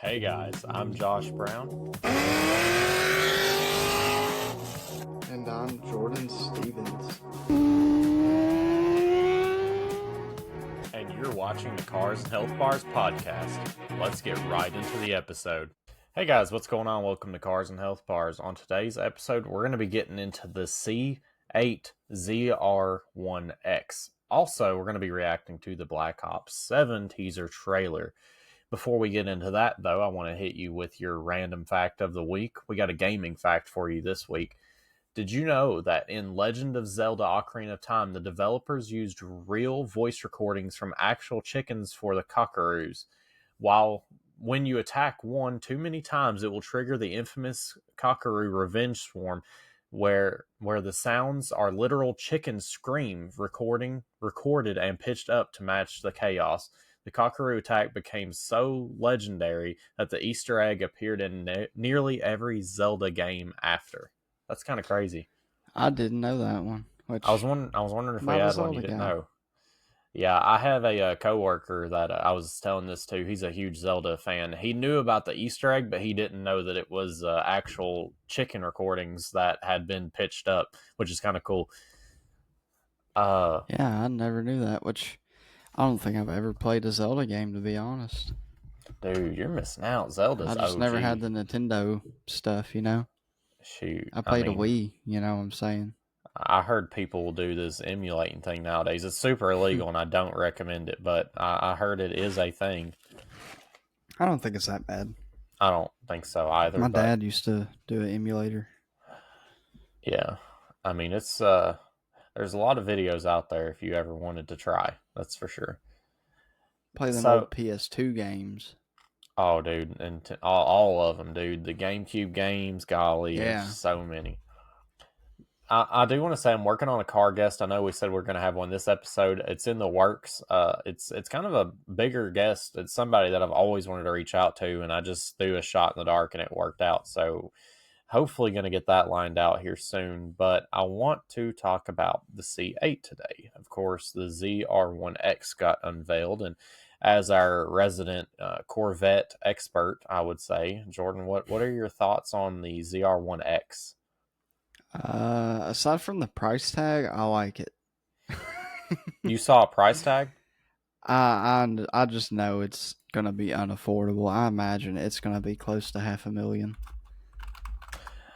Hey guys, I'm Josh Brown. And I'm Jordan Stevens. And you're watching the Cars and Health Bars podcast. Let's get right into the episode. Hey guys, what's going on? Welcome to Cars and Health Bars. On today's episode, we're going to be getting into the C8 ZR1X. Also, we're going to be reacting to the Black Ops 7 teaser trailer. Before we get into that, though, I want to hit you with your random fact of the week. We got a gaming fact for you this week. Did you know that in Legend of Zelda Ocarina of Time, the developers used real voice recordings from actual chickens for the cockaroos? When you attack one too many times, it will trigger the infamous cockaroo revenge swarm, where the sounds are literal chicken scream recorded and pitched up to match the chaos. The cockaroo attack became so legendary that the Easter egg appeared in nearly every Zelda game after. That's kind of crazy. I didn't know that one. I was wondering if we had one you didn't know. Yeah, I have a coworker that I was telling this to. He's a huge Zelda fan. He knew about the Easter egg, but he didn't know that it was actual chicken recordings that had been pitched up, which is kind of cool. Yeah, I never knew that, which I don't think I've ever played a Zelda game, to be honest. Dude, you're missing out. Zelda's I just OG. never had the Nintendo stuff, you know? Shoot. I played a Wii, you know what I'm saying? I heard people do this emulating thing nowadays. It's super illegal, and I don't recommend it, but I heard it is a thing. I don't think it's that bad. I don't think so either. My dad used to do an emulator. Yeah. I mean, it's there's a lot of videos out there if you ever wanted to try. That's for sure. Play them old PS2 games. Oh, dude. And all of them, dude. The GameCube games, golly. Yeah. There's so many. I do want to say I'm working on a car guest. I know we said we're going to have one this episode. It's in the works. It's kind of a bigger guest. It's somebody that I've always wanted to reach out to, and I just threw a shot in the dark, and it worked out. So hopefully going to get that lined out here soon. But I want to talk about the C8 today. Of course, the ZR1X got unveiled, and as our resident Corvette expert, I would say, Jordan, what are your thoughts on the ZR1X? Aside from the price tag, I like it. You saw a price tag? I just know it's gonna be unaffordable. I imagine it's gonna be close to $500,000.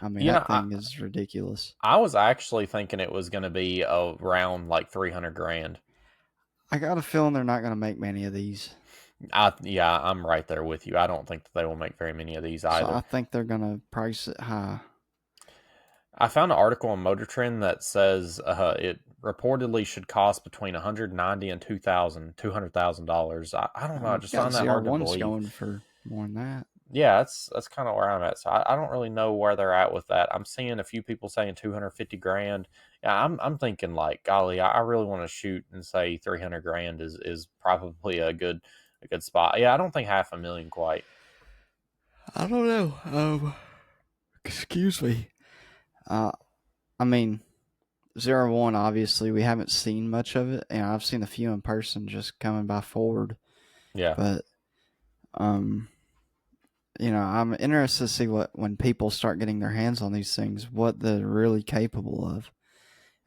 I mean, that thing is ridiculous. I was actually thinking it was gonna be around like $300,000. I got a feeling they're not gonna make many of these. Yeah, I'm right there with you. I don't think that they will make very many of these either. So I think they're gonna price it high. I found an article on Motor Trend that says it reportedly should cost between $190,000 and $200,000. I don't know. I just found that hard to believe. Going for more than that. Yeah, that's kind of where I'm at. So I don't really know where they're at with that. I'm seeing a few people saying $250,000. Yeah, I'm thinking like, golly, I really want to shoot and say $300,000 is probably a good spot. Yeah, I don't think $500,000 quite. I don't know. Excuse me. I mean, 01, obviously, we haven't seen much of it, and I've seen a few in person just coming by Ford. Yeah. But, you know, I'm interested to see when people start getting their hands on these things, what they're really capable of.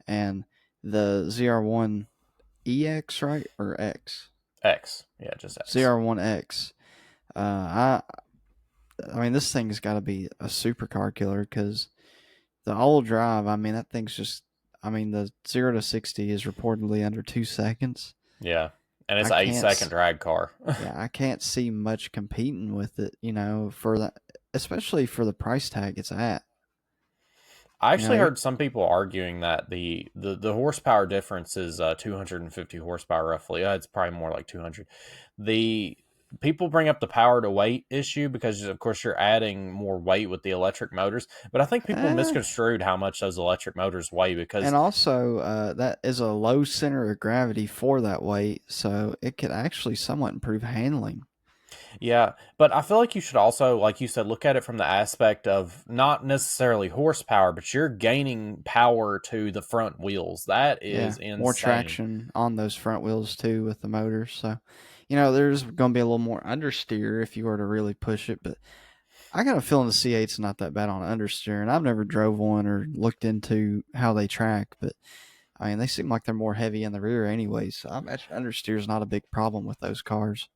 And the ZR1EX, right? Or X? X. Yeah, just X. ZR1X. I mean, this thing's got to be a supercar killer because the all drive, I mean, that thing's just, I mean, the 0 to 60 is reportedly under 2 seconds. Yeah. And it's an 8-second drag car. Yeah, I can't see much competing with it, you know, for that, especially for the price tag it's at. I actually heard some people arguing that the horsepower difference is 250 horsepower roughly. It's probably more like 200. The people bring up the power to weight issue because, of course, you're adding more weight with the electric motors. But I think people misconstrued how much those electric motors weigh because... And also, that is a low center of gravity for that weight, so it could actually somewhat improve handling. Yeah, but I feel like you should also, like you said, look at it from the aspect of not necessarily horsepower, but you're gaining power to the front wheels. That is insane. More traction on those front wheels, too, with the motors, so... there's going to be a little more understeer if you were to really push it, but I got a feeling the C8's not that bad on understeer, and I've never drove one or looked into how they track, but I mean, they seem like they're more heavy in the rear anyway, so I imagine understeer is not a big problem with those cars.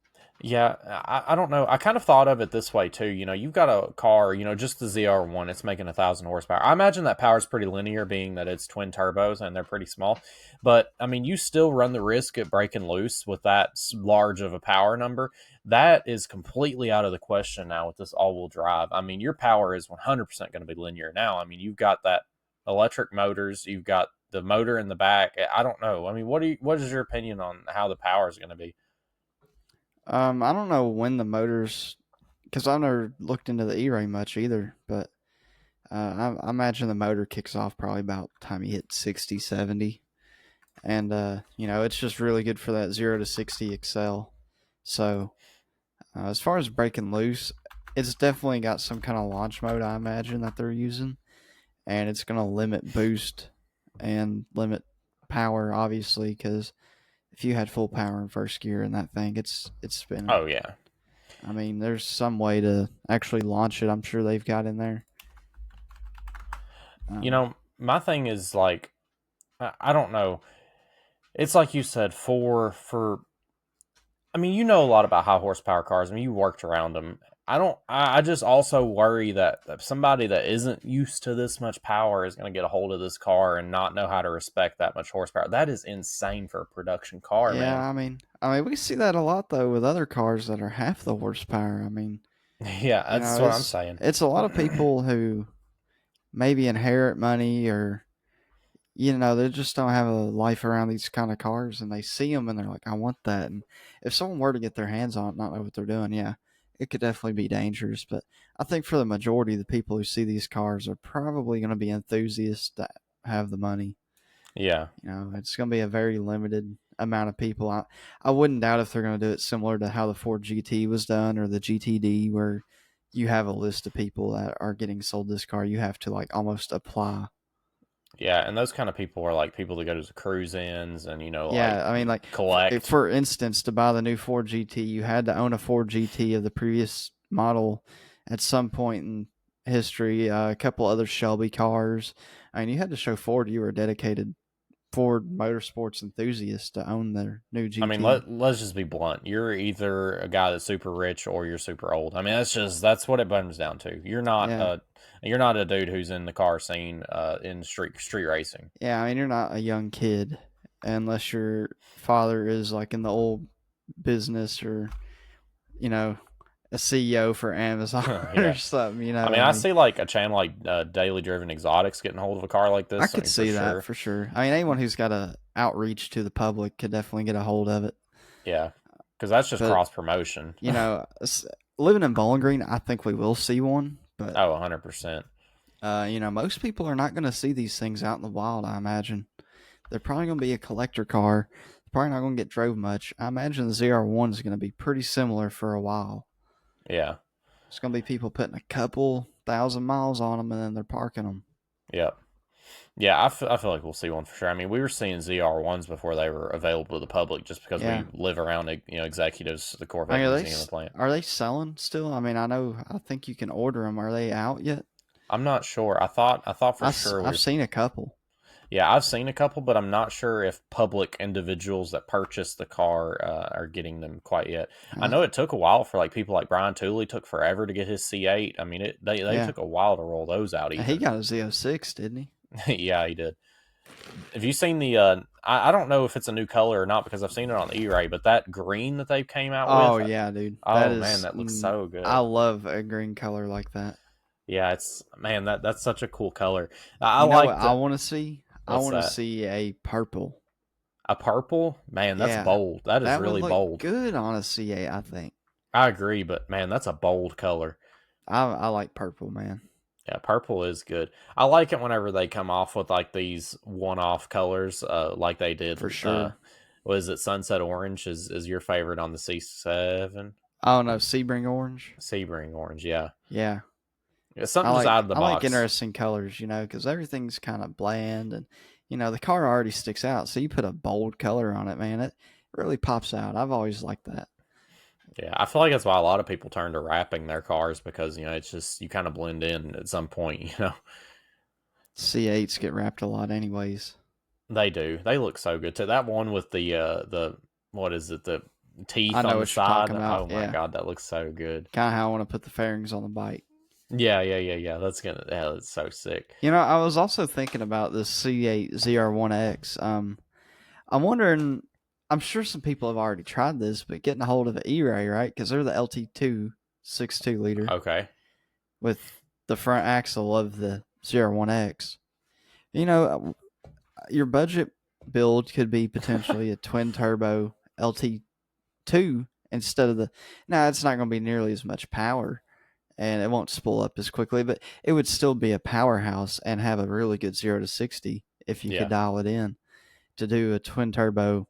Yeah, I don't know. I kind of thought of it this way too. You've got a car, just the ZR1, it's making 1,000 horsepower. I imagine that power is pretty linear, being that it's twin turbos and they're pretty small. But I mean, you still run the risk of breaking loose with that large of a power number. That is completely out of the question now with this all-wheel drive. I mean, your power is 100% going to be linear now. I mean, you've got that electric motors, you've got the motor in the back. I don't know. I mean, what is your opinion on how the power is going to be? I don't know when the motors, because I've never looked into the E-Ray much either, but I imagine the motor kicks off probably about the time you hit 60, 70. And, it's just really good for that 0 to 60 excel. So, as far as breaking loose, it's definitely got some kind of launch mode, I imagine, that they're using. And it's going to limit boost and limit power, obviously, because if you had full power in first gear in that thing, it's spinning. Oh yeah. I mean, there's some way to actually launch it. I'm sure they've got in there. My thing is like, I don't know. It's like you said, I mean, you know a lot about high horsepower cars. I mean, you worked around them. I just also worry that somebody that isn't used to this much power is going to get a hold of this car and not know how to respect that much horsepower. That is insane for a production car, Yeah, man. I mean, we see that a lot though with other cars that are half the horsepower. I mean, Yeah, that's what I'm saying. it's a lot of people who maybe inherit money or they just don't have a life around these kind of cars, and they see them and they're like, I want that. And if someone were to get their hands on it, not know what they're doing, yeah, it could definitely be dangerous. But I think for the majority of the people who see these cars are probably going to be enthusiasts that have the money. Yeah. It's going to be a very limited amount of people. I wouldn't doubt if they're going to do it similar to how the Ford GT was done or the GTD, where you have a list of people that are getting sold this car. You have to like almost apply. Yeah, and those kind of people are like people that go to the cruise-ins and, like Yeah, I mean, like, collect. for instance, to buy the new Ford GT, you had to own a Ford GT of the previous model at some point in history. A couple other Shelby cars. I mean, you had to show Ford you were a dedicated Ford motorsports enthusiast to own their new I mean, GT. let's just be blunt. You're either a guy that's super rich or you're super old. I mean, that's what it comes down to. Yeah, You're not a dude who's in the car scene in street racing. yeah. I mean, you're not a young kid unless your father is like in the old business or you know a CEO for Amazon or Yeah. something. I mean, I I mean, see like a channel like Daily Driven Exotics getting hold of a car like I this. I could mean, for see that sure. for sure. I mean, anyone who's got a outreach to the public could definitely get a hold of it. Yeah, because that's just But cross promotion. living in Bowling Green, I think we will see one. But Oh, 100%. most people are not going to see these things out in the wild. I imagine they're probably going to be a collector car. They're probably not going to get drove much. I imagine the ZR1 is going to be pretty similar for a while. Yeah. It's going to be people putting a couple thousand miles on them and then they're parking them. Yep. Yeah, I feel like we'll see one for sure. I mean, we were seeing ZR1s before they were available to the public just because Yeah. we live around, executives at the I Corvette mean, Museum and plant. are they selling still? I mean, I think you can order them. Are they out yet? I'm not sure. I thought for sure we I've were. seen a couple. Yeah, I've seen a couple, but I'm not sure if public individuals that purchase the car are getting them quite yet. I Uh, know it took a while for like people like Brian Tooley took forever to get his C8. I mean, they yeah. took a while to roll those out He even. got a Z06, didn't he? Yeah, he did. Have you seen the? I don't know if it's a new color or not because I've seen it on the E-Ray, but that green that they came out Oh with, yeah, dude. That oh man, is. that looks so I good. love a green color like that. Yeah, it's man that's such a cool color. I You know what like I the want to see? I what's want to that? see a purple. A purple? Man, that's Yeah, bold. That is that would really look bold. good on a C8. I think. I agree, but man, that's a bold color. I like purple, man. Yeah, purple is good. I like it whenever they come off with like these one-off colors, like they did. For sure. Was it Sunset Orange? Is your favorite on the C7? Oh no, Sebring orange. Sebring Orange, yeah. Yeah, Yeah, something just out of the I like box. interesting colors, because everything's kind of bland and the car already sticks out. So you put a bold color on it, man, it really pops out. I've always liked that. Yeah, I feel like that's why a lot of people turn to wrapping their cars because it's just you kind of blend in at some point. C8s get wrapped a lot, anyways. They do. They look so good too. That one with the what is it? The I teeth know on the what you're side. talking about. Oh my Yeah, god, that looks so good. kind of how I want to put the fairings on the bike. Yeah. That's so sick. I was also thinking about this C8 ZR1X. I'm wondering. I'm sure some people have already tried this, but getting a hold of an E-Ray, right? Because they're the LT2 6.2 liter Okay. with the front axle of the ZR1X. You know, your budget build could be potentially a twin turbo LT2 instead of the. Now, it's not going to be nearly as much power and it won't spool up as quickly, but it would still be a powerhouse and have a really good 0 to 60 if you could Yeah. dial it in to do a twin turbo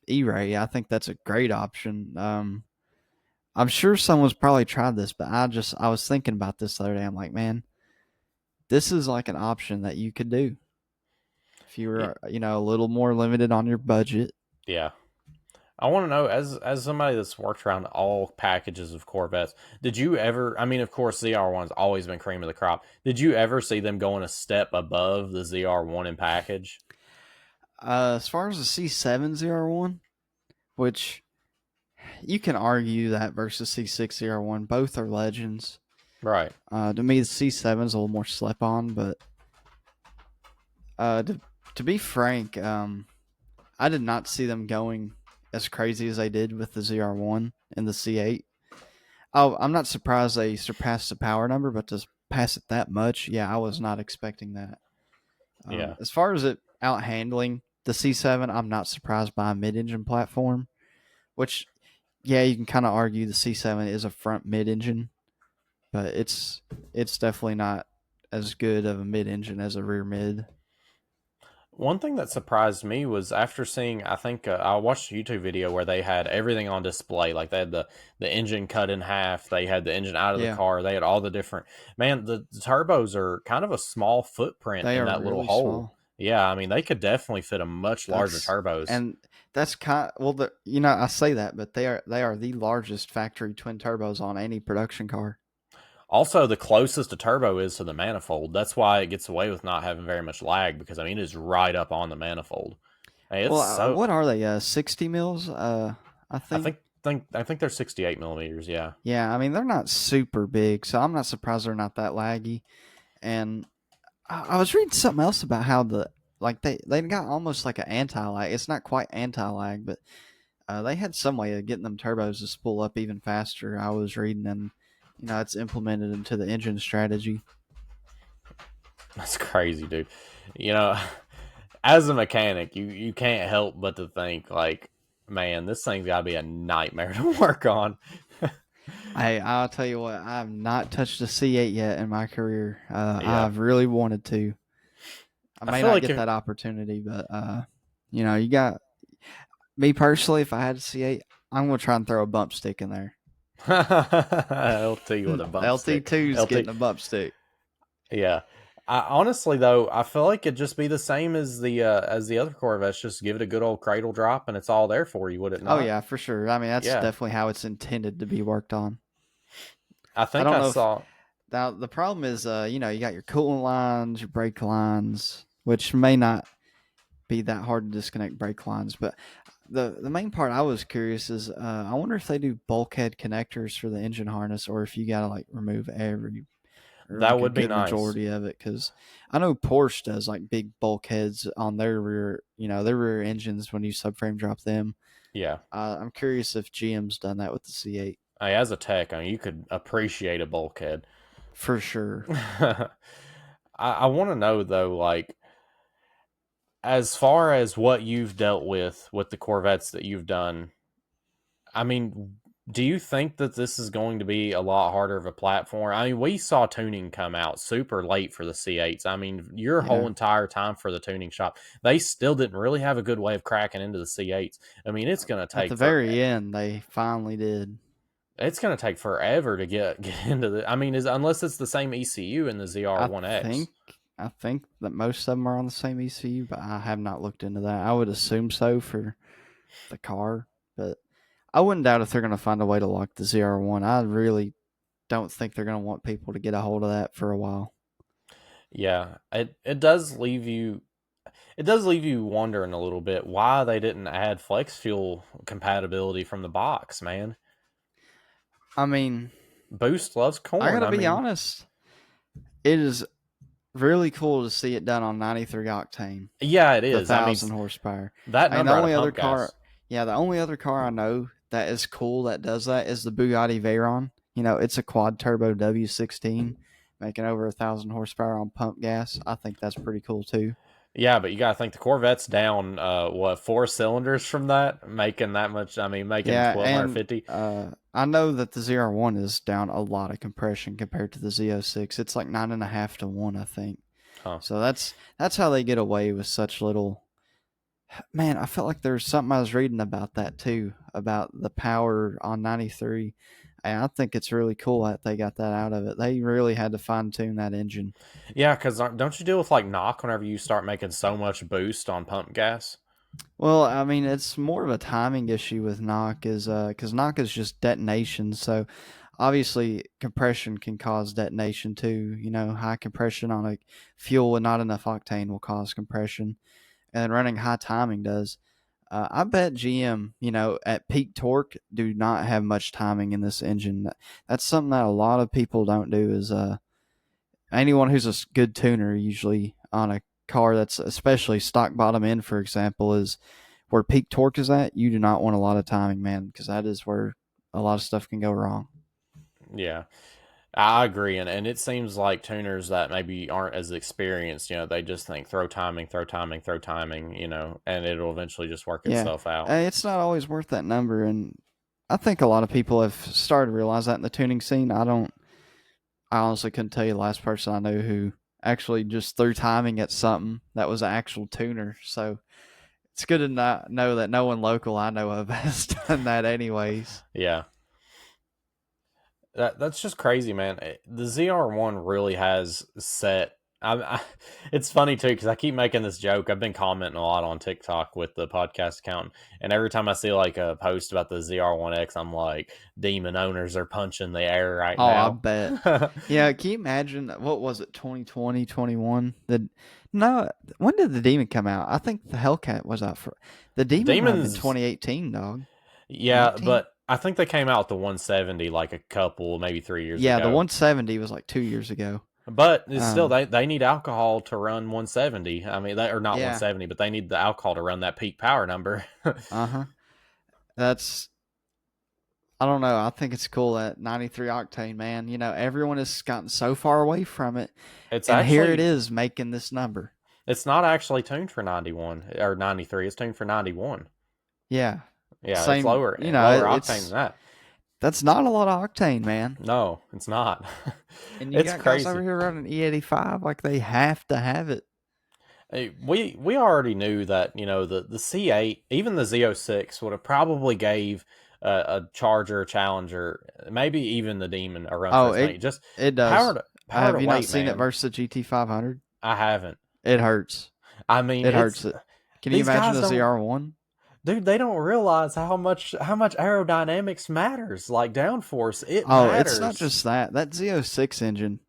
E-Ray. I think that's a great option. I'm sure someone's probably tried this, but I was thinking about this the other day. I'm like, man, this is like an option that you could do if you were, a little more limited on your budget. Yeah. I want to know, as somebody that's worked around all packages of Corvettes, did you ever? I mean, of course, ZR1's always been cream of the crop. Did you ever see them going a step above the ZR1 in package? As far as the C7 ZR1, which you can argue that versus C6 ZR1, both are legends. Right. To me, the C7 is a little more slept on, but to be frank, I did not see them going as crazy as they did with the ZR1 and the C8. Oh, I'm not surprised they surpassed the power number, but to pass it that much, yeah, I was not expecting that. Yeah. As far as it out handling the C7, I'm not surprised by a mid-engine platform, which, yeah, you can kind of argue the C7 is a front mid-engine, but it's definitely not as good of a mid-engine as a rear mid. One thing that surprised me was after seeing, I think I watched a YouTube video where they had everything on display. Like they had the engine cut in half, they had the engine out of the Yeah, car, they had all the different. Man, the turbos are kind of a small footprint they in are that little really hole. small. Yeah, I mean they could definitely fit a much larger That's turbos. and that's kind well, I say that, but they are the largest factory twin turbos on any production car. Also, the closest a turbo is to the manifold. That's why it gets away with not having very much lag because I mean it is right up on the manifold. Hey, it's Well, so. what are they? 60 mils. I I think. think they're 68 millimeters. Yeah. Yeah, I mean they're not super big, so I'm not surprised they're not that laggy. And I was reading something else about how they got almost like an anti lag. It's not quite anti lag, but they had some way of getting them turbos to spool up even faster. I was reading, and it's implemented into the engine strategy. That's crazy, dude. You know, as a mechanic, you can't help but to think like, man, this thing's got to be a nightmare to work on. Hey, I'll tell you what, I have not touched a C8 yet in my career. Yeah, I've really wanted to. I I may feel not like get if that opportunity, but you got me personally. If I had a C8, I'm gonna try and throw a bump stick in there. LT with a bump stick, LT2's LT, getting a bump stick. yeah. I honestly though, I feel like it'd just be the same as the other Corvettes. Just give it a good old cradle drop, and it's all there for you. Would it Oh not? yeah, for sure. I mean, that's Yeah, definitely how it's intended to be worked on. I I think don't I know if saw. now the problem is, you got your coolant lines, your brake lines, which may not be that hard to disconnect brake lines, but the main part I was curious is, I wonder if they do bulkhead connectors for the engine harness, or if you gotta like remove every or That like a would be good nice. majority of it. Because I know Porsche does like big bulkheads on their rear engines when you subframe drop them. Yeah. I'm curious if GM's done that with the C8 Hey, as a tech, I mean, you could appreciate a bulkhead. for sure. I want to know though, like, as far as what you've dealt with the Corvettes that you've done, I mean, do you think that this is going to be a lot harder of a platform? I mean, we saw tuning come out super late for the C8s. I mean, your whole Yeah. entire time for the tuning shop, they still didn't really have a good way of cracking into the C8s. I mean, At the very end, they finally did. it's going to take forever to get into the. I mean, is unless it's the same ECU in the I ZR1X. think I think that most of them are on the same ECU, but I have not looked into that. I would assume so for the car, but I wouldn't doubt if they're going to find a way to lock the ZR1. I really don't think they're going to want people to get a hold of that for a while. Yeah, it does leave you wondering a little bit why they didn't add flex fuel compatibility from the box, man. I mean, Boost loves I got corn. to I be mean, honest. It is really cool to see it done on 93 octane, yeah, it the is. I mean, 1,000 horsepower. that I mean, number out of pump gas. the only other car I know that is cool that does that is the Bugatti Veyron. It's a quad turbo W16, making over 1,000 horsepower on pump gas. I think that's pretty cool too. Yeah, but you gotta think the Corvette's down what, 4 cylinders from that, making that much. I mean, making Yeah, and 1,250. I know that the ZR1 is down a lot of compression compared to the Z06. It's like 9.5 to 1, I think. Huh. So that's how they get away with such little. Man, I felt like there was something I was reading about that too, about the power on 93. And I think it's really cool that they got that out of it. They really had to fine tune that engine. Yeah, because don't you deal with like knock whenever you start making so much boost on pump gas? Well, I mean, it's more of a timing issue with knock, is because knock is just detonation. So obviously, compression can cause detonation too. High compression on a fuel with not enough octane will cause compression, and then running high timing does. I bet GM, at peak torque, do not have much timing in this engine. That's something that a lot of people don't do. Is anyone who's a good tuner, usually on a car that's especially stock bottom end, for example, is where peak torque is at. You do not want a lot of timing, man, because that is where a lot of stuff can go wrong. Yeah, I agree, and it seems like tuners that maybe aren't as experienced, they just think throw timing, throw timing, throw timing, and it'll eventually just work Yeah, itself out. it's not always worth that number, and I think a lot of people have started to realize that in the tuning scene. I honestly couldn't tell you the last person I knew who actually just threw timing at something that was an actual tuner. So it's good to not know that no one local I know of has done that, anyways. Yeah. That's just crazy, man. The ZR1 really has set. It's funny too because I keep making this joke. I've been commenting a lot on TikTok with the podcast account, and every time I see like a post about the ZR1X, I'm like, "Demon owners are punching the air right Oh, I now." bet. Yeah, can you imagine what was it, 2020, 21? No, when did the Demon come out? I think the Hellcat was out for the Demon might have been Demons, 2018, dog. yeah, 19? but I think they came out with the 170 like a couple, maybe 3 years Yeah, the ago. 170 was like 2 years ago. But it's still Um, they need alcohol to run 170. I mean, they or not yeah, 170, but they need the alcohol to run that peak power number. uh-huh. That's I don't know. I think it's cool that 93 octane, man. Everyone has gotten so far away from it, It's and here it actually is making this number. it's not actually tuned for 91 or 93. It's tuned for 91. Yeah, Yeah, it's same. lower octane than It's that. that's not a lot of octane, man. No, it's not. And you It's got guys over crazy. here running E85 like they have to have it. Hey, we already knew that the C8, even the Z06 would have probably gave a Charger, Challenger, maybe even the Demon a run for Oh, its money. Just it power does. to power to Have you not weight, seen it man. versus the GT500? I haven't. It hurts. I mean, It it's hurts it. Can you these imagine guys a don't, ZR1? dude. They don't realize how much aerodynamics matters. Like downforce, it Oh, it's not matters. just that. That Z06 engine,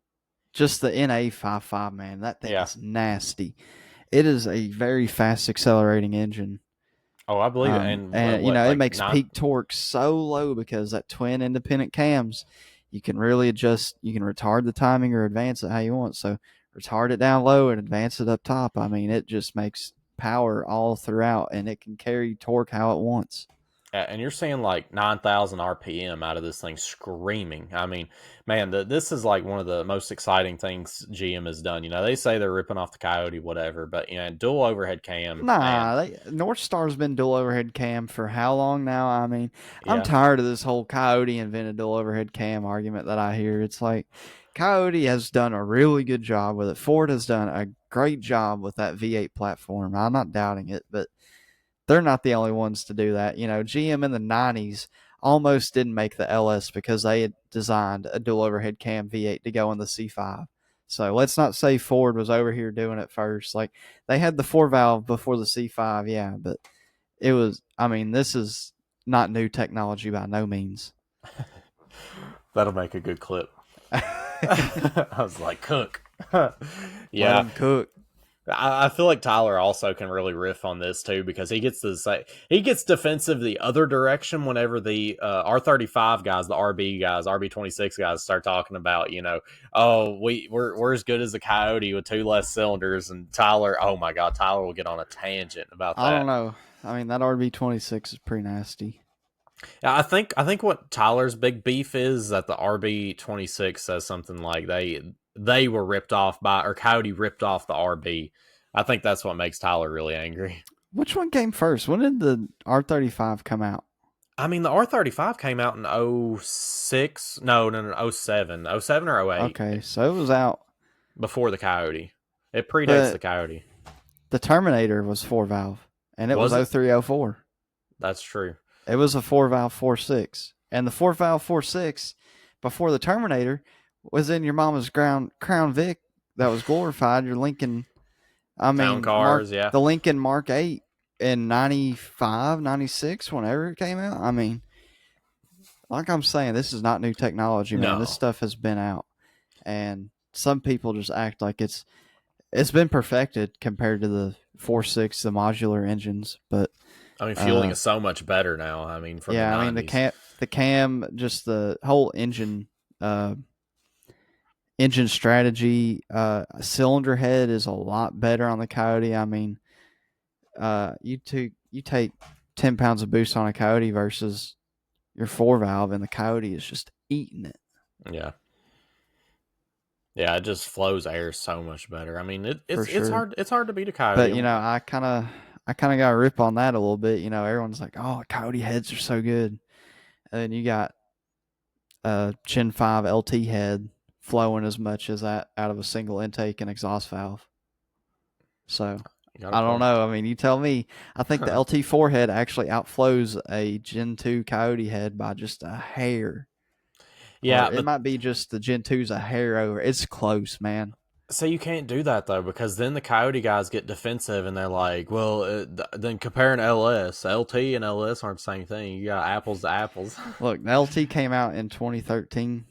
just the NA55, man, that thing Yeah. is nasty. It is a very fast accelerating engine. Oh, I believe it. And And what it like makes nine? peak torque so low because that twin independent cams, you can really adjust. You can retard the timing or advance it how you want. So retard it down low and advance it up top. I mean, it just makes power all throughout, and it can carry torque how it wants. And you're seeing like 9,000 RPM out of this thing screaming. I mean, man, this is like one of the most exciting things GM has done. They say they're ripping off the Coyote, whatever, but dual overhead cam, man. Nah, North Star's been dual overhead cam for how long now? I mean, I'm Yeah, tired of this whole Coyote invented dual overhead cam argument that I hear. It's like Coyote has done a really good job with it. Ford has done a great job with that V8 platform. I'm not doubting it, but they're not the only ones to do that. GM in the 90s almost didn't make the LS because they had designed a dual overhead cam V8 to go in the C5. So let's not say Ford was over here doing it first. Like they had the 4 valve before the C5, yeah, but it was, I mean, this is not new technology by no means. That'll make a good clip. I was like, cook. Let Yeah. them cook. I feel like Tyler also can really riff on this too, because he gets defensive the other direction whenever the R35 guys, the RB guys, RB26 guys start talking about, oh, we're as good as the Coyote with 2 less cylinders, and Tyler, oh my God, Tyler will get on a tangent about that. I don't know. I mean, that RB26 is pretty nasty. Yeah, I think what Tyler's big beef is that the RB26 says something like they were ripped off by, or Coyote ripped off the RB. I think that's what makes Tyler really angry. Which one came first? When did the R35 come out? I mean, the R35 came out in 06. No, 07. 07 or 08. Okay, so it was out before the Coyote. It predates the Coyote. The Terminator was 4-valve, and it was 0304. That's true. It was a 4-valve 4.6. And the 4-valve 4.6 before the Terminator was in your mama's Crown Vic that was glorified. Your Lincoln, Town cars, the Lincoln Mark 8 in 95, 96, whenever it came out. I mean, like I'm saying, this is not new technology, man. No. This stuff has been out. And some people just act like it's been perfected compared to the 4.6, the modular engines, but I mean, fueling is so much better now. I mean, from the 90s. I mean, the cam, just the whole engine strategy, cylinder head is a lot better on the Coyote. I mean, you take 10 pounds of boost on a Coyote versus your 4-valve, and the Coyote is just eating it. Yeah. Yeah, it just flows air so much better. I mean, it's hard to beat a Coyote. But I kind of got to rip on that a little bit. Everyone's like, oh, Coyote heads are so good. And then you got Gen 5 LT head flowing as much as that out of a single intake and exhaust valve. So, I don't know. I mean, you tell me. I think the LT4 head actually outflows a Gen 2 Coyote head by just a hair. Yeah. It might be just the Gen 2's a hair over. It's close, man. So you can't do that, though, because then the Coyote guys get defensive, and they're like, well, then comparing LS. LT and LS aren't the same thing. You got apples to apples. Look, the LT came out in 2013.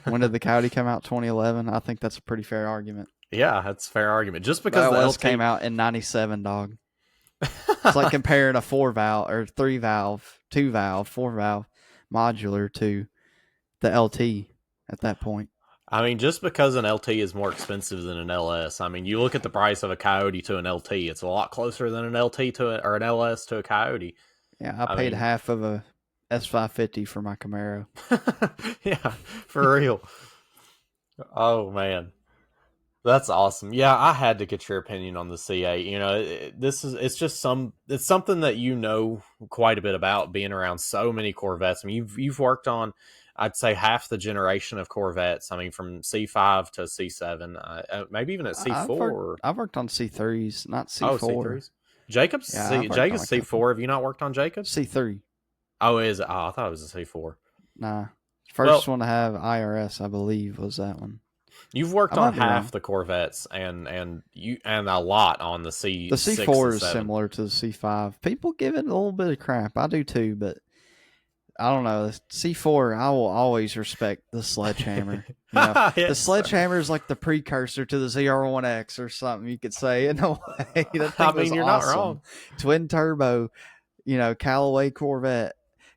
When did the Coyote come out? 2011. I think that's a pretty fair argument. Yeah, that's a fair argument. Just because the LS came out in 97, dog. It's like comparing a 4-valve or 3-valve, 2-valve, 4-valve modular to the LT at that point. I mean, just because an LT is more expensive than an LS, I mean, you look at the price of a Coyote to an LT, it's a lot closer than an LT or an LS to a Coyote. Yeah, I paid half of a S550 for my Camaro. Yeah, for real. Oh, man. That's awesome. Yeah, I had to get your opinion on the C8. It's something that quite a bit about, being around so many Corvettes. I mean, you've worked on, I'd say, half the generation of Corvettes. I mean, from C5 to C7, maybe even at C4. I've worked on C3s, not C4. Oh, C3s. Jacob's C4. Have you not worked on Jacob's? C3. Oh, is it? Oh, I thought it was a C4. Nah. First one to have IRS, I believe, was that one. You've worked on half the Corvettes and a lot on the C6. The C4 is similar to the C5. People give it a little bit of crap. I do too, but I don't know. The C4, I will always respect the sledgehammer. The sledgehammer is like the precursor to the ZR1X or something, you could say, in a way. I mean, you're not wrong. Twin turbo, Callaway Corvette,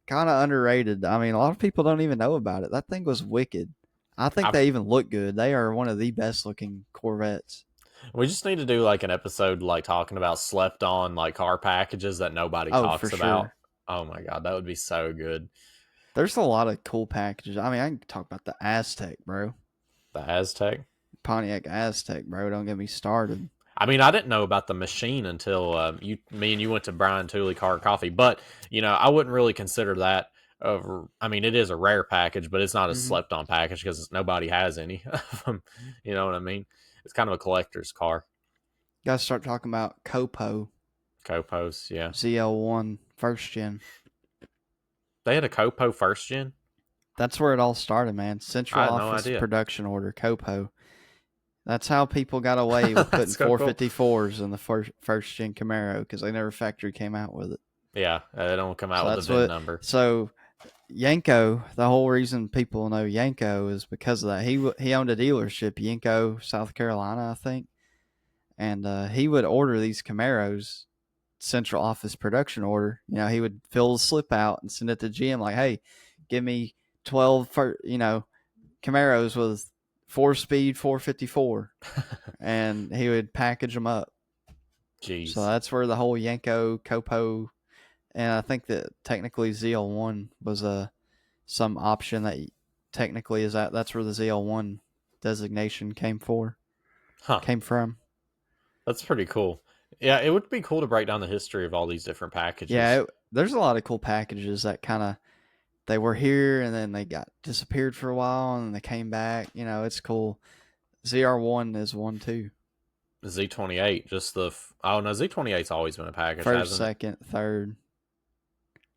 kind of underrated. I mean, a lot of people don't even know about it. That thing was wicked. I think they even look good. They are one of the best looking Corvettes. We just need to do like an episode like talking about slept on like car packages that nobody talks about. Sure. Oh my God, that would be so good. There's a lot of cool packages. I mean, I can talk about the Aztec, bro. The Aztec? Pontiac Aztec, bro. Don't get me started. I mean, I didn't know about the machine until me and you went to Brian Tooley Car Coffee. But, I wouldn't really consider that. I mean, it is a rare package, but it's not a slept-on package because nobody has any of them. You know what I mean? It's kind of a collector's car. You got to start talking about Copo. Copos, yeah. ZL1 first gen. They had a Copo first gen? That's where it all started, man. Central Office Production Order, Copo. That's how people got away with putting 454s in the first gen Camaro, because they never factory came out with it. Yeah, they don't come So out with a that's VIN what. number. So Yanko, the whole reason people know Yanko is because of that. He owned a dealership, Yanko, South Carolina, I think, and he would order these Camaros, central office production order. He would fill the slip out and send it to GM like, "Hey, give me 12 Camaros with 4-speed 454," and he would package them up. So Jeez. that's where the whole Yanko Copo, and I think that technically ZL1 was some option that technically is that's where the ZL1 designation came Huh. from. That's pretty cool. Yeah, it would be cool to break down the history of all these different packages. Yeah, there's a lot of cool packages that kind of they were here and then they got disappeared for a while and then they came back. It's cool. ZR1 is one too. Z28, just the oh no, Z28's always been a package, First, hasn't it? second, third.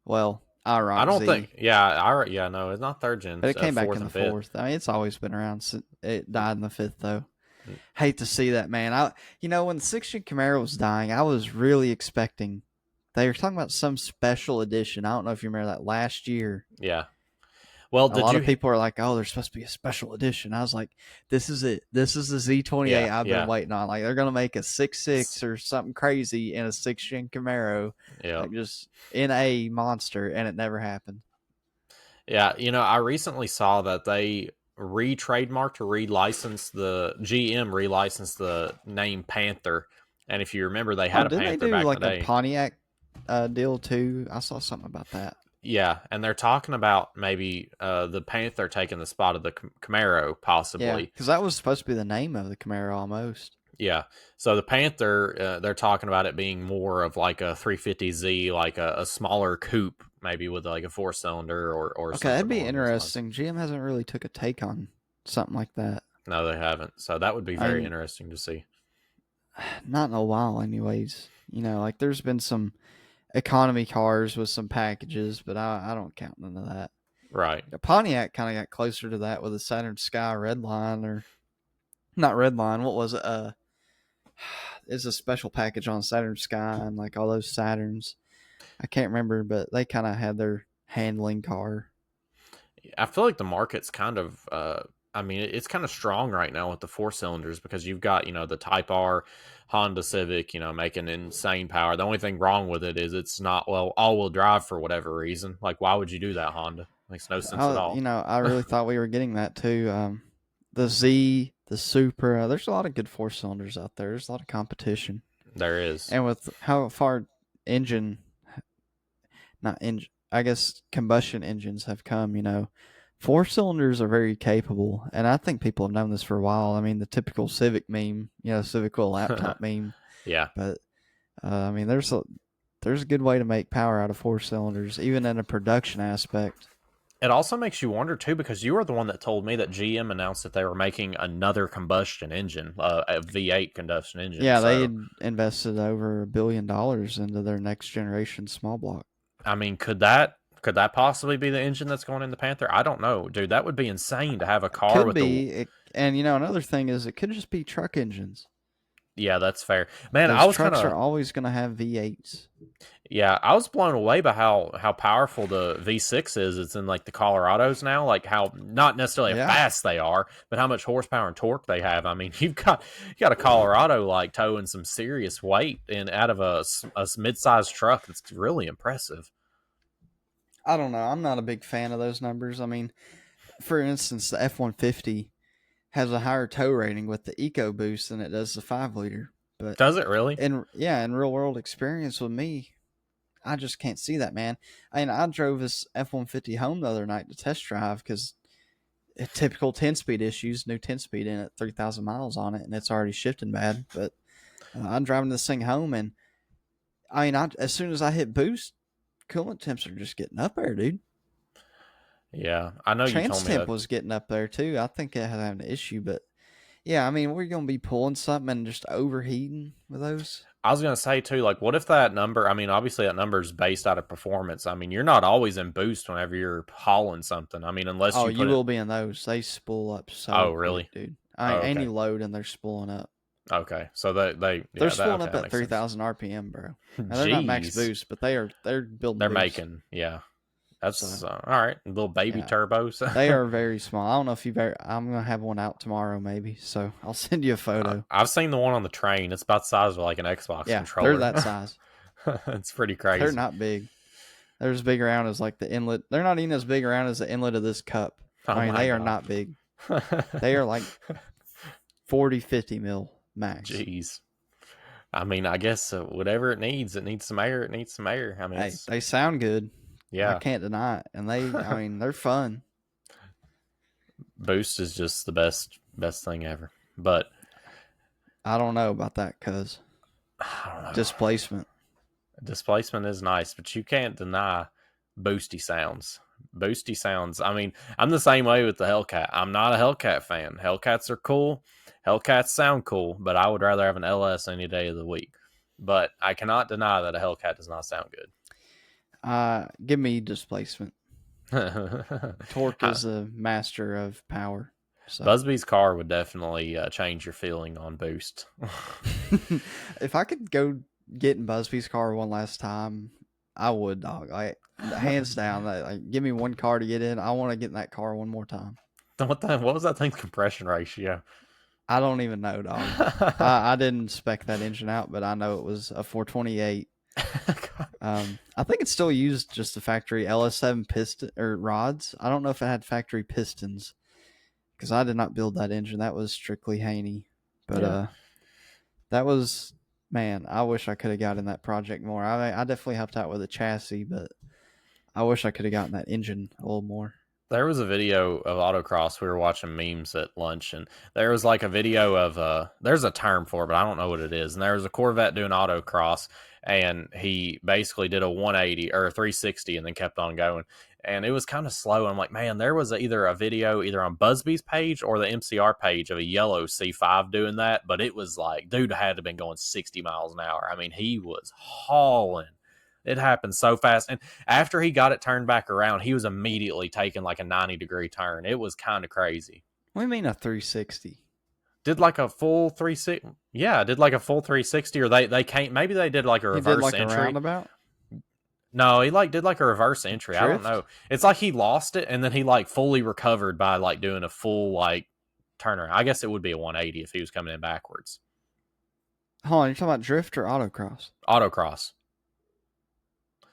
Well, I I rock don't Z, think. Yeah, no, it's not third gen. but it came back Fourth in the and fifth. fourth. I mean, it's always been around. It died in the fifth though. Mm. Hate to see that, man. When the 6-gen Camaro was dying, I was really expecting. They were talking about some special edition. I don't know if you remember that last year. Yeah. Well, A lot of people are like, "Oh, there's supposed to be a special edition." I was like, "This is it. This is the Z28 I've been waiting on. Like, they're gonna make a 6.6 or something crazy in a 6-gen Camaro, like just in a monster," and it never happened. Yeah, I recently saw that they re-trademarked or relicensed the GM relicensed the name Panther, and if you remember, they had a didn't they Panther do back in like the a day. Pontiac deal too? I saw something about that. Yeah, and they're talking about maybe the Panther taking the spot of the Camaro, possibly. Yeah, because that was supposed to be the name of the Camaro almost. Yeah, so the Panther, they're talking about it being more of like a 350Z, like a smaller coupe, maybe with like a 4-cylinder or Okay, something. that'd be interesting. GM hasn't really took a take on something like that. No, they haven't. So that would be very interesting to see. Not in a while, anyways. Like there's been some economy cars with some packages, but I don't count none of that. Right. Pontiac kind of got closer to that with a Saturn Sky Redline, or not Redline. What was it? It's a special package on Saturn Sky and like all those Saturns. I can't remember, but they kind of had their handling car. I feel like the market's kind of, I mean, it's kind of strong right now with the 4-cylinders because you've got, the Type R Honda Civic, making insane power. The only thing wrong with it is it's not, well, all-wheel drive for whatever reason. Like, why would you do that, Honda? Makes no sense at all. I really thought we were getting that too. The Z, the Supra, there's a lot of good 4-cylinders out there. There's a lot of competition. There is. And with how far I guess combustion engines have come, 4-cylinders are very capable. And I think people have known this for a while. I mean, the typical Civic meme, Civic with a laptop meme. Yeah. But, I mean, there's a good way to make power out of 4-cylinders, even in a production aspect. It also makes you wonder, too, because you were the one that told me that GM announced that they were making another combustion engine, a V8 combustion engine. Yeah, they had invested over $1 billion into their next generation small block. I mean, could that possibly be the engine that's going in the Panther? I don't know, dude. That would be insane to have a car with and another thing is it could just be truck engines. Yeah, that's fair, man. Trucks are always going to have V8s. Yeah, I was blown away by how powerful the V6 is. It's in like the Colorados now, like how not necessarily how fast they are, but how much horsepower and torque they have. I mean, you got a Colorado like towing some serious weight out of a mid-sized truck. It's really impressive. I don't know. I'm not a big fan of those numbers. I mean, for instance, the F-150 has a higher tow rating with the EcoBoost than it does the 5-liter. But does it really? In real world experience with me, I just can't see that, man. I drove this F-150 home the other night to test drive because typical 10-speed issues, new 10-speed in it, 3,000 miles on it, and it's already shifting bad. But I'm driving this thing home, and as soon as I hit boost, coolant temps are just getting up there, dude. Yeah, I know you told me that. Trans temp was getting up there, too. I think it had an issue, but yeah, I mean, we're going to be pulling something and just overheating with those. I was going to say, too, like, what if that number, I mean, obviously that number is based out of performance. I mean, you're not always in boost whenever you're hauling something. I mean, unless you will be in those. They spool up so really? quick, dude. Any load and they're spooling up. Okay, so they They're yeah, spooling okay, up that at makes sense. 3,000 RPM, bro. Now they're not max Jeez, boost, but they're building. they're boost. making That's So all right. Little baby yeah, turbos. they are very small. I don't know if you've ever. I'm gonna have one out tomorrow, maybe. So I'll send you a photo. I've seen the one on the train. It's about the size of like an Xbox Yeah, they're controller. that size. It's pretty They're crazy. not big. They're as big around as like the inlet. They're not even as big around as the inlet of this cup. Oh I mean, my they are god. not big. They are like 40, 50 mil max. Jeez. I mean, I guess whatever it needs some air. It needs some air. I mean, Hey, they sound good. I yeah. can't deny it. And I mean, they're fun. Boost is just the best thing ever. But I don't know about that, cuz. I don't know. Displacement is nice, but you can't deny boosty sounds. Boosty sounds. I mean, I'm the same way with the Hellcat. I'm not a Hellcat fan. Hellcats are cool. Hellcats sound cool, but I would rather have an LS any day of the week. But I cannot deny that a Hellcat does not sound good. Give me displacement. Torque is a master of power. So. Busby's car would definitely change your feeling on boost. If I could go get in Busby's car one last time, I would, dog. Like, hands down. Like, give me one car to get in. I want to get in that car one more time. What was that thing's compression ratio? I don't even know, dog. I didn't spec that engine out, but I know it was a 428. I think it still used just the factory LS7 piston or rods. I don't know if it had factory pistons because I did not build that engine. That was strictly Haney. But that was, man, I wish I could have gotten that project more. I definitely helped out with the chassis, but I wish I could have gotten that engine a little more. There was a video of autocross. We were watching memes at lunch, and there was like a video of there's a term for it, but I don't know what it is. And there was a Corvette doing autocross, and he basically did a 180 or a 360 and then kept on going. And it was kind of slow. I'm like, man, there was either a video either on Busby's page or the MCR page of a yellow C5 doing that, but it was like, dude had to have been going 60 miles an hour. I mean, he was hauling. It happened so fast. And after he got it turned back around, he was immediately taking like a 90-degree turn. It was kind of crazy. What do you mean a 360? Did like a full 360? Yeah, did like a full 360, or they can't. Maybe they did like a reverse he did like entry. A roundabout? No, he like did like a reverse entry. Drift? I don't know. It's like he lost it and then he like fully recovered by like doing a full like turnaround. I guess it would be a 180 if he was coming in backwards. Hold on, you're talking about drift or autocross? Autocross.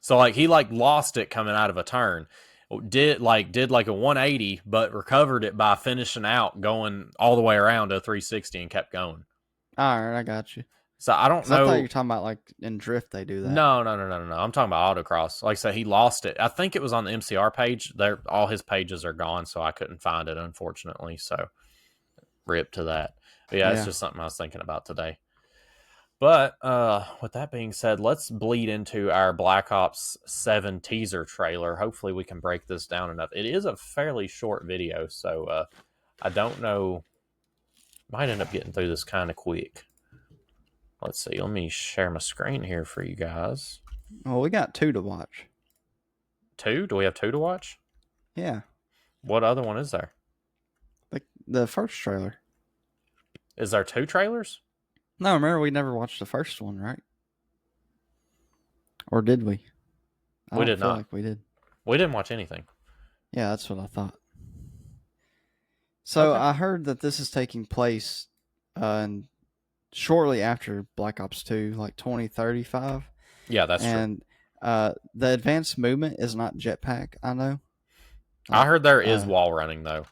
So like he like lost it coming out of a turn, did like a 180, but recovered it by finishing out going all the way around to a 360 and kept going. All right, I got you. So I don't know. I thought you were talking about like in drift they do that. No. I'm talking about autocross. Like I said, he lost it. I think it was on the MCR page. All his pages are gone, so I couldn't find it, unfortunately. So rip to that. But yeah, it's just something I was thinking about today. But with that being said, let's bleed into our Black Ops 7 teaser trailer. Hopefully we can break this down enough. It is a fairly short video, so I don't know. Might end up getting through this kind of quick. Let's see. Let me share my screen here for you guys. Well, we got 2 to watch. 2? Do we have 2 to watch? Yeah. What other one is there? The first trailer. Is there 2 trailers? No, remember we never watched the first one, right? Or did we? We did not. Like we did. We didn't watch anything. Yeah, that's what I thought. So I heard that this is taking place shortly after Black Ops 2, like 2035. Yeah, that's true. And the advanced movement is not jetpack, I know. I heard there is wall running, though.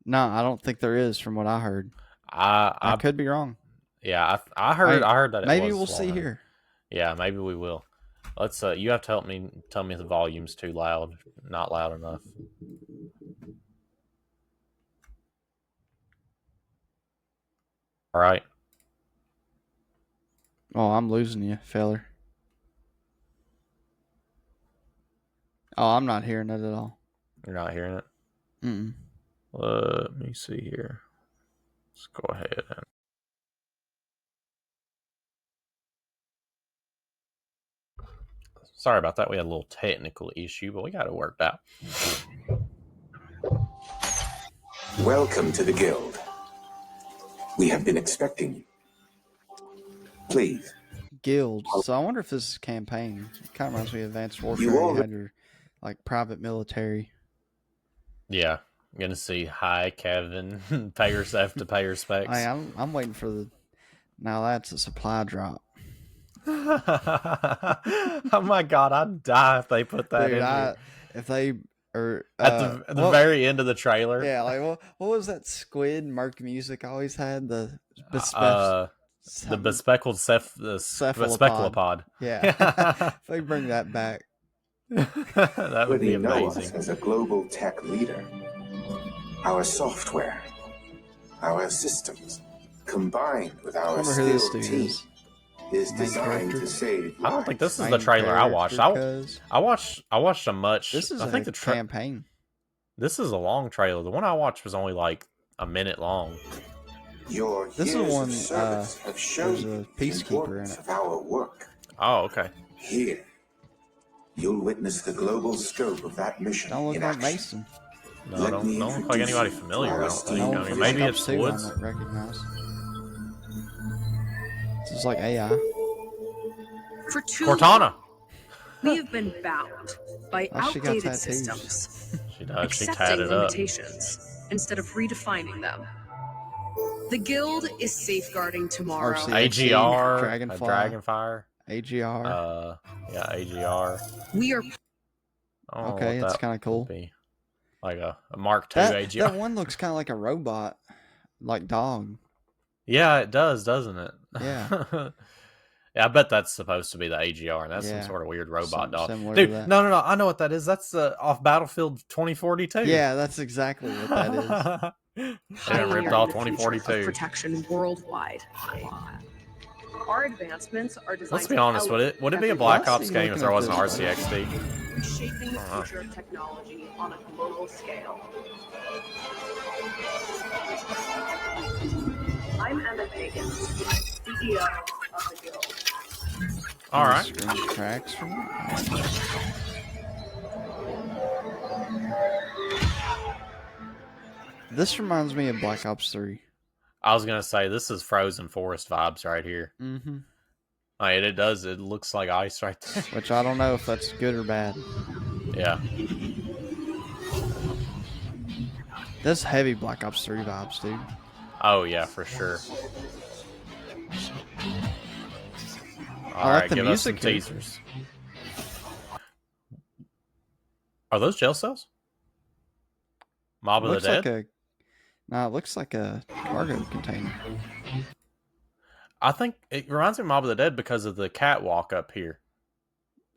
No, I don't think there is from what I heard. I could be wrong. Yeah, I heard that. Maybe we'll see here. Yeah, maybe we will. Let's. You have to help me. Tell me if the volume's too loud, not loud enough. All right. Oh, I'm losing you, feller. Oh, I'm not hearing it at all. You're not hearing it? Mm-mm. Let me see here. Let's go ahead and. Sorry about that. We had a little technical issue, but we got it worked out. Welcome to the guild. We have been expecting you. Please. Guild. So I wonder if this is campaign. It kind of reminds me of Advanced Warfare. You had your like private military. Yeah, I'm gonna see. Hi, Kevin. Pay yourself to pay your specs. I'm waiting for the. Now that's a supply drop. Oh my god, I'd die if they put that Dude, in here. If they or at the very end of the trailer. Yeah, like what was that squid Merc Music always had? The bespeckled cephalopod. Yeah. If they bring that back. That would be amazing. Know us as a global tech leader. Our software, our systems, combined with our skilled team, is designed to save lives. I don't think this is the trailer I watched. I watched a much. This is I think the campaign. This is a long trailer. The one I watched was only like a minute long. This is one have shown there's a peacekeeper in it. Of our work. Oh, okay. Here, you'll witness the global scope of that mission. Don't look like Mason. No, don't look like anybody familiar. I don't think. I mean, maybe it's Woods. I recognize. This is like AI. For Cortana. We have been bound by outdated systems. She does. She tatted accepting it up. limitations instead of redefining them. The Guild is safeguarding tomorrow. AGR, Dragonfire. AGR. Yeah, AGR. We are. Okay, that's kind of cool. Like a Mark II AGR. That one looks kind of like a robot, like dog. Yeah, it does, doesn't it? Yeah. Yeah, I bet that's supposed to be the AGR, and that's some sort of weird robot dog. Dude, no, I know what that is. That's off Battlefield 2042. Yeah, that's exactly what that is. They ripped off 2042. Protection worldwide. Our advancements are designed. Let's be honest, would it be a Black Ops game if there wasn't RCXD? Shaping the future of technology on a global scale. I'm Emma Hagen, CEO of the Guild. All right. Tracks from This reminds me of Black Ops 3. I was gonna say this is Frozen Forest vibes right here. Mm-hmm. It does. It looks like ice right there. Which I don't know if that's good or bad. Yeah. That's heavy Black Ops 3 vibes, dude. Oh yeah, for sure. All right, right, give us some teasers. Are those jail cells? Mob of the Dead? No, it looks like a cargo container. I think it reminds me of Mob of the Dead because of the catwalk up here.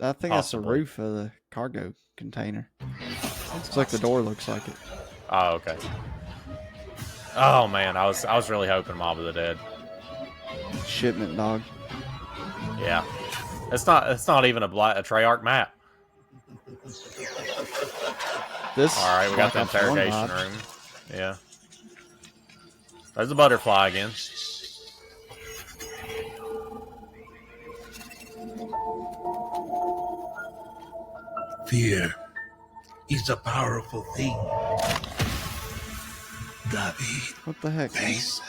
I think that's the roof of the cargo container. It's like the door looks like it. Oh, okay. Oh man, I was really hoping Mob of the Dead. Shipment dog. Yeah. It's not even a Treyarch map. All right, we got the interrogation room. Yeah. There's a butterfly again. Fear is a powerful thing. David. What the heck? Mason.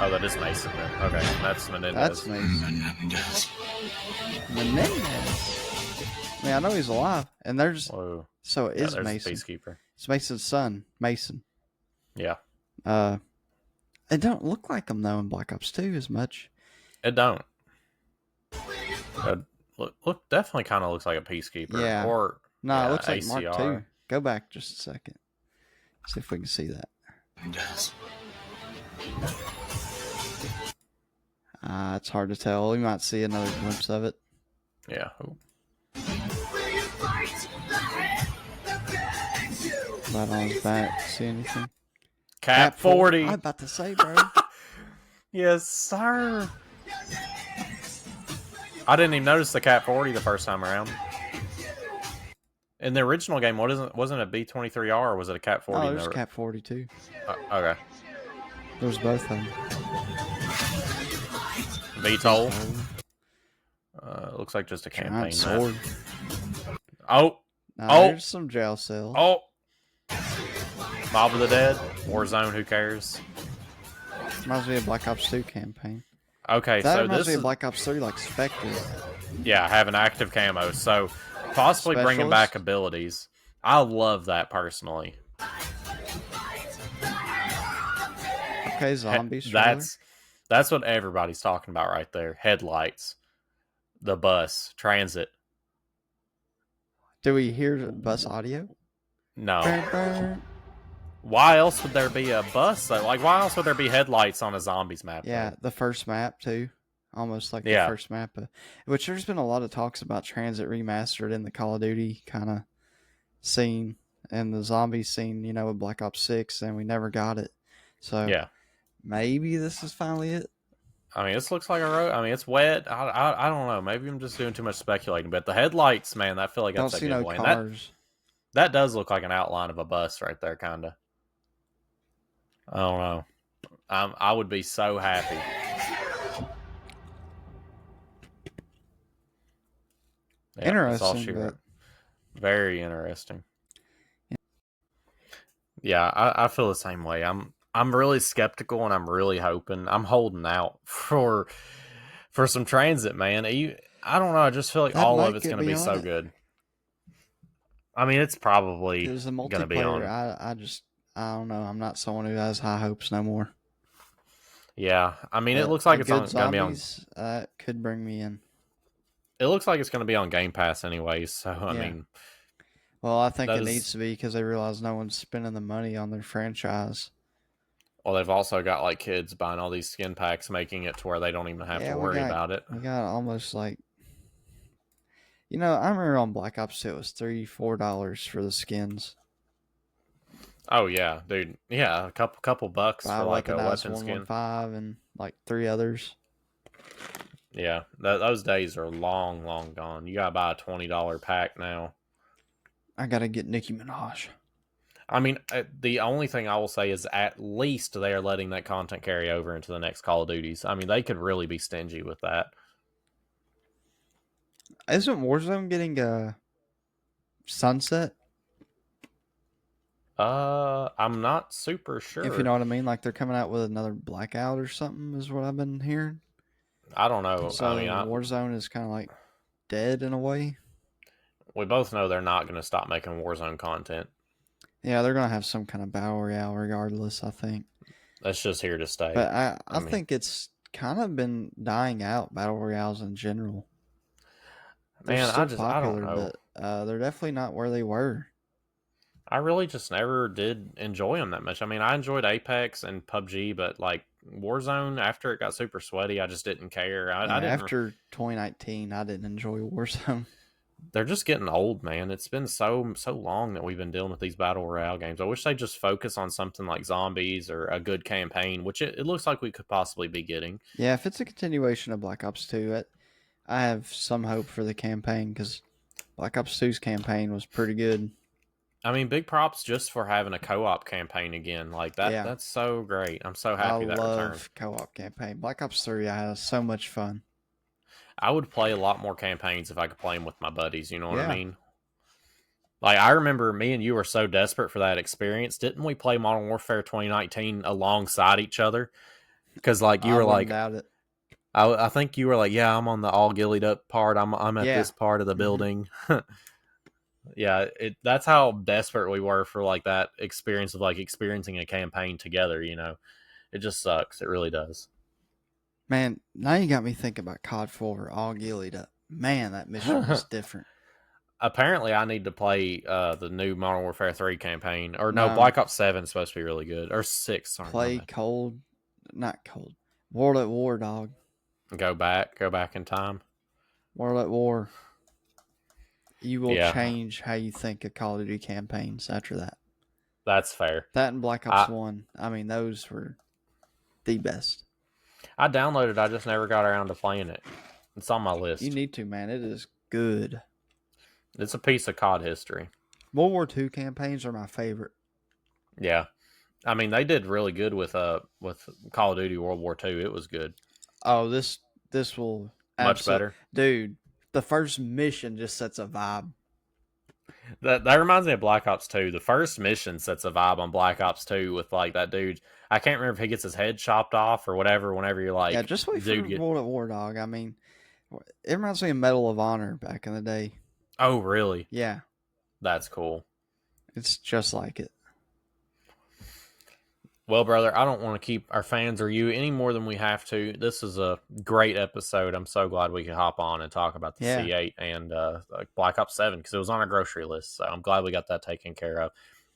Oh, that is Mason then. Okay, that's Menendez. That's Mason. Menendez. I mean, I know he's alive, and there's. Whoa. So it is Mason. Peacekeeper. It's Mason's son, Mason. Yeah. It don't look like him though in Black Ops 2 as much. It don't. Look, definitely kind of looks like a peacekeeper. Yeah. Or no, it looks like ACR. Mark II. Go back just a second. See if we can see that. It's hard to tell. We might see another glimpse of it. Yeah. Right on his back. See anything? Cap 40. I'm about to say, bro. Yes, sir. I didn't even notice the Cap 40 the first time around. In the original game, wasn't it B-23R or was it a Cap 40? Oh, there's Cap 40 too. Okay. There's both of them. VTOL. Looks like just a campaign sword. Oh. There's some jail cells. Oh. Mob of the Dead. Warzone, who cares? Reminds me of Black Ops 2 campaign. Okay, That so reminds this me is of Black Ops 3, like Spectre. yeah, having active camo. So possibly bringing back Specialist? abilities. I love that personally. Okay, zombies trailer. That's what everybody's talking about right there. Headlights, the bus, transit. Do we hear the bus audio? No. Burr, burr. Why else would there be a bus though? Like, why else would there be headlights on a zombies map? Yeah, Though? the first map too. Almost like the Yeah. first map. Which there's been a lot of talks about Transit Remastered in the Call of Duty kind of scene and the zombie scene, you know, with Black Ops 6, and we never got it. So Yeah. maybe this is finally it. I mean, this looks like a road. I mean, it's wet. I don't know. Maybe I'm just doing too much speculating. But the headlights, man, I feel like Don't that's a see good no way. cars. That does look like an outline of a bus right there, kind of. I don't know. I would be so happy. Yeah, that's all Interesting, she but wrote. Very interesting. Yeah, I feel the same way. I'm really skeptical, and I'm really hoping. I'm holding out for some transit, man. I don't know. I just feel like that all might of it's get going to me be on so it. good. I mean, it's probably Because the going to be on. multiplayer, I don't know. I'm not someone who has high hopes no more. Yeah, I mean, it But looks like a it's good going to be on. zombies could bring me in. It looks like it's going to be on Game Pass anyways. So I Yeah. mean, Well, I think that it is- needs to be because they realize no one's spending the money on their franchise. well, they've also got like kids buying all these skin packs, making it to where they don't even have to worry about it. We got almost like, you know, I remember on Black Ops 2 it was $3-4 for the skins. Oh yeah, dude. Yeah, a couple bucks Buy for like a weaponized weapon skin. 115 and like 3 others. Yeah, those days are long, long gone. You gotta buy a $20 pack now. I gotta get Nicki Minaj. I mean, the only thing I will say is at least they are letting that content carry over into the next Call of Duties. I mean, they could really be stingy with that. Isn't Warzone getting a sunset? I'm not super sure. If you know what I mean, like they're coming out with another Blackout or something, is what I've been hearing. I don't know. So I mean, Warzone is kind of like dead in a way. we both know they're not going to stop making Warzone content. Yeah, they're gonna have some kind of battle royale regardless, I think. That's just here to stay. But I mean, think it's kind of been dying out, battle royales in general. They're man, still I don't popular, know. but they're definitely not where they were. I really just never did enjoy them that much. I mean, I enjoyed Apex and PUBG, but like Warzone, after it got super sweaty, I just didn't care. I didn't. After 2019, I didn't enjoy Warzone. They're just getting old, man. It's been so long that we've been dealing with these battle royale games. I wish they'd just focus on something like zombies or a good campaign, which it looks like we could possibly be getting. Yeah, if it's a continuation of Black Ops 2, I have some hope for the campaign because Black Ops 2's campaign was pretty good. I mean, big props just for having a co-op campaign again. Like that. Yeah. That's so great. I'm so happy that returned. I love co-op campaign. Black Ops 3, I had so much fun. I would play a lot more campaigns if I could play them with my buddies. You know what Yeah. I mean? Like, I remember me and you were so desperate for that experience. Didn't we play Modern Warfare 2019 alongside each other? Because, like, you were like, doubt it. I think you were like, yeah, I'm on the all gillied up part. I'm at Yeah. this part of the building. Yeah, that's how desperate we were for like that experience of like experiencing a campaign together. You know, it just sucks. It really does. Man, now you got me thinking about COD 4 all gillied up. Man, that mission was different. Apparently, I need to play the new Modern Warfare 3 campaign. Or no, No. Black Ops 7 is supposed to be really good. Or 6, sorry. Play World at War, dog. Go back in time. World at War. You will Yeah. change how you think of Call of Duty campaigns after that. That's fair. That and Black Ops 1. I mean, those were the best. I downloaded it. I just never got around to playing it. It's on my list. You need to, man. It is good. It's a piece of COD history. World War II campaigns are my favorite. Yeah. I mean, they did really good with Call of Duty World War II. It was good. Oh, this will Much better. Dude, the first mission just sets a vibe. That reminds me of Black Ops 2. The first mission sets a vibe on Black Ops 2 with like that dude. I can't remember if he gets his head chopped off or whatever. Whenever you're like, yeah, just wait for World at War, dog. I mean, it reminds me of Medal of Honor back in the day. oh really? Yeah, That's cool. it's just like it. Well, brother, I don't want to keep our fans or you any more than we have to. This is a great episode. I'm so glad we could hop on and talk about the C8 and Black Ops 7 because it was on our grocery list. So I'm glad we got that taken care of.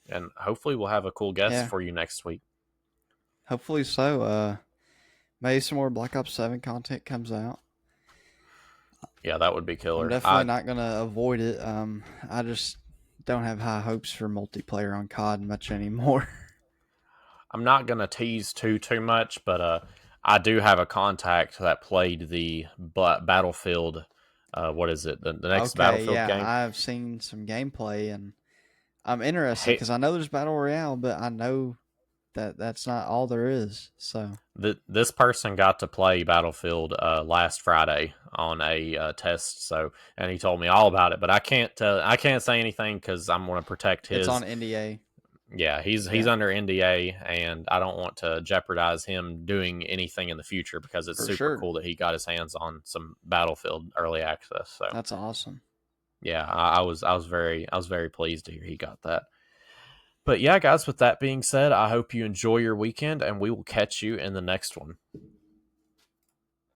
And hopefully we'll have a cool guest for you next week. Hopefully so. Maybe some more Black Ops 7 content comes out. Yeah, that would be killer. I'm definitely not going to avoid it. I just don't have high hopes for multiplayer on COD much anymore. I'm not going to tease too much, but I do have a contact that played the Battlefield. What is it? The next Battlefield game? I've seen some gameplay, and I'm interested because I know there's Battle Royale, but I know that's not all there is. So this person got to play Battlefield last Friday on a test. So, and he told me all about it, but I can't say anything because I'm going to protect his. It's on NDA. Yeah, he's under NDA, and I don't want to jeopardize him doing anything in the future because it's super cool that he got his hands on some Battlefield early access. So that's awesome. Yeah, I was very pleased to hear he got that. But yeah, guys, with that being said, I hope you enjoy your weekend, and we will catch you in the next one.